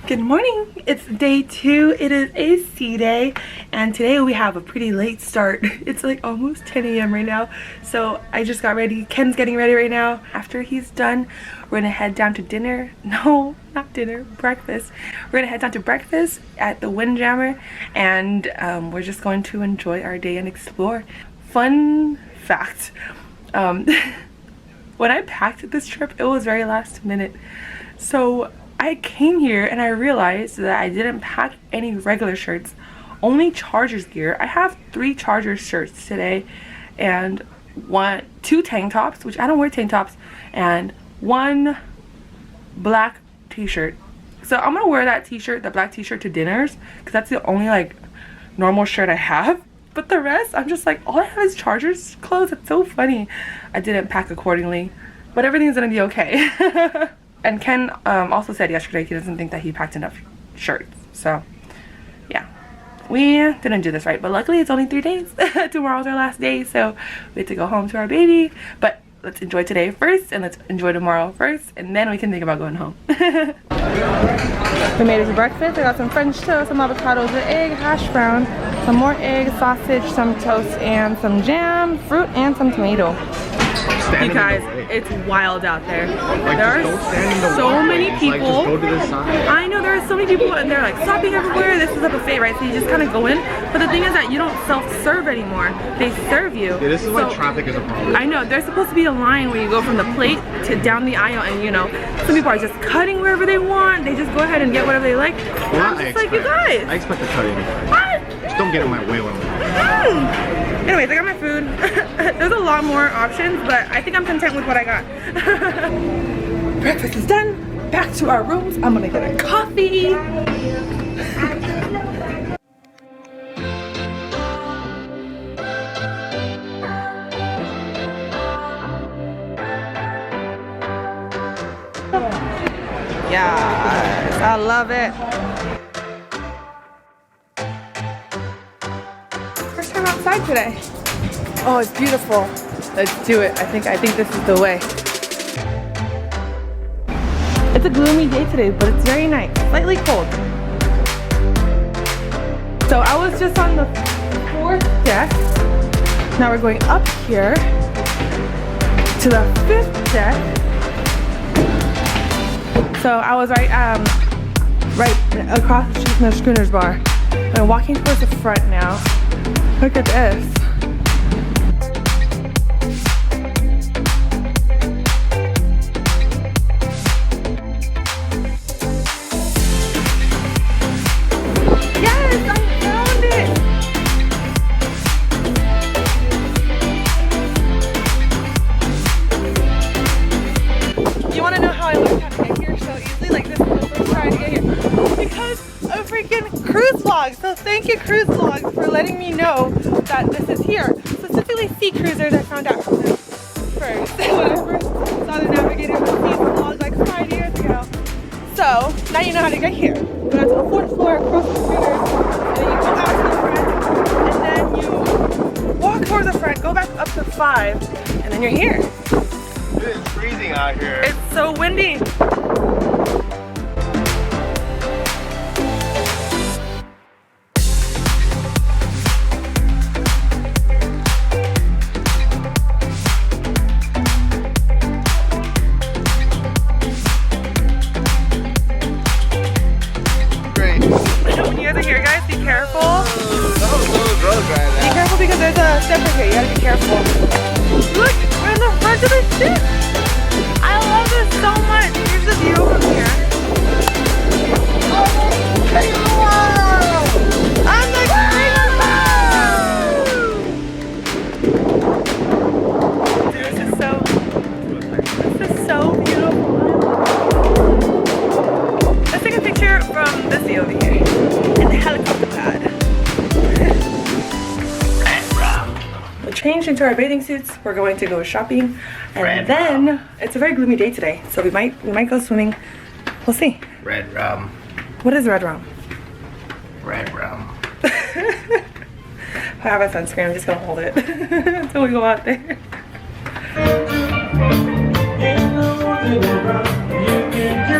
Good morning. It's day 2. It is a sea day, and today we have a pretty late start. It's like almost 10 a.m. right now, so I just got ready. Ken's getting ready right now. After he's done, we're gonna head down to dinner. No, not dinner, breakfast. We're gonna head down to breakfast at the Windjammer, and we're just going to enjoy our day and explore. Fun fact, when I packed this trip, it was very last minute. So I came here and I realized that I didn't pack any regular shirts, only Chargers gear. I have 3 Chargers shirts today and 2 tank tops, which I don't wear tank tops, and 1 black t-shirt. So I'm gonna wear that t-shirt, the black t-shirt, to dinners because that's the only like normal shirt I have. But the rest, I'm just like, all I have is Chargers clothes. It's so funny. I didn't pack accordingly, but everything's gonna be okay. And Ken also said yesterday he doesn't think that he packed enough shirts. So, yeah. We didn't do this right. But luckily, it's only 3 days. Tomorrow's our last day. So, we have to go home to our baby. But let's enjoy today first. And let's enjoy tomorrow first. And then we can think about going home. We made it to breakfast. I got some French toast, some avocados, an egg, hash brown, some more egg, sausage, some toast, and some jam, fruit, and some tomato. You guys, it's wild out there. There are so many people. I know there are so many people and they're like stopping everywhere. This is a buffet, right? So you just kind of go in. But the thing is that you don't self-serve anymore. They serve you. Yeah, this is why traffic is a problem. I know. There's supposed to be a line where you go from the plate to down the aisle, and you know, some people are just cutting wherever they want. They just go ahead and get whatever they like. Well, I'm just like, you guys. I expect to cut anyway. Just don't get in my way when I'm Anyways, I got my food. There's a lot more options, but I think I'm content with what I got. Breakfast is done. Back to our rooms. I'm gonna get a coffee. Yes, I love it. Outside today. Oh, it's beautiful. Let's do it. I think this is the way. It's a gloomy day today, but it's very nice. Slightly cold. So I was just on the 4th deck. Now we're going up here to the 5th deck. So I was right across the street from the Schooner's bar. I'm walking towards the front now. Look at this. Yes, I found it. You want to know how I learned how to get here so easily? Like, this is the first try to get here. Because a freaking cruise vlog. So thank you, cruise vlogs, for letting me know that this is here. Specifically Sea Cruisers, I found out from them first. When I first saw the Navigator with Sea vlog like 5 years ago. So now you know how to get here. You go to the 4th floor, across the scooters, and then you go out to the front, and then you walk towards the front, go back up to 5, and then you're here. It is freezing out here. It's so windy. Be careful because there's a stepper here. You gotta be careful. Look, we're in the front of the ship. I love this so much. Here's the view from here. I'm the king of the This is so beautiful. Let's take a picture from this view over here in the helicopter pad. We changed into our bathing suits. We're going to go shopping, and then it's a very gloomy day today, so we might go swimming. We'll see. Red rum. What is red rum? Red rum. I have a sunscreen. I'm just gonna hold it until we go out there.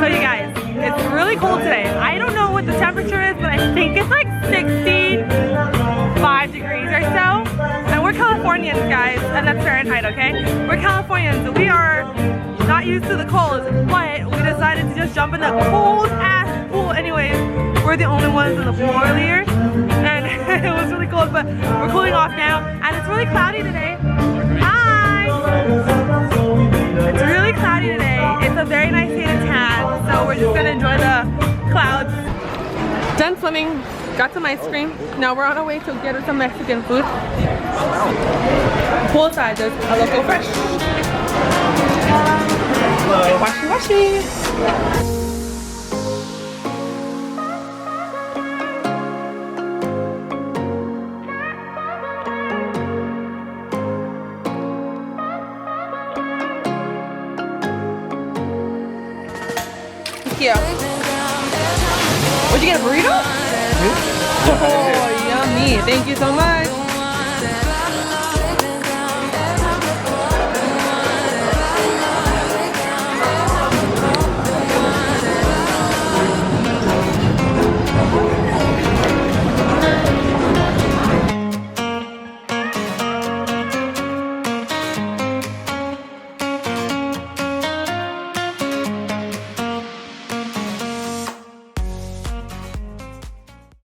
So you guys, it's really cold today. I don't what the temperature is, but I think it's like 65 degrees or so. And we're Californians, guys, and that's Fahrenheit, okay? We're Californians. We are not used to the cold, but we decided to just jump in the cold ass pool anyways. We're the only ones in the pool earlier, and it was really cold, but we're cooling off now, and it's really cloudy today. Hi! It's really cloudy today. It's a very nice day to tan, so we're just gonna enjoy the clouds. Done swimming, got some ice cream. Now we're on our way to get some Mexican food. Poolside, there's a local fresh. Washi washi. Yeah. What'd you get, a burrito? Oh, yummy. Thank you so much.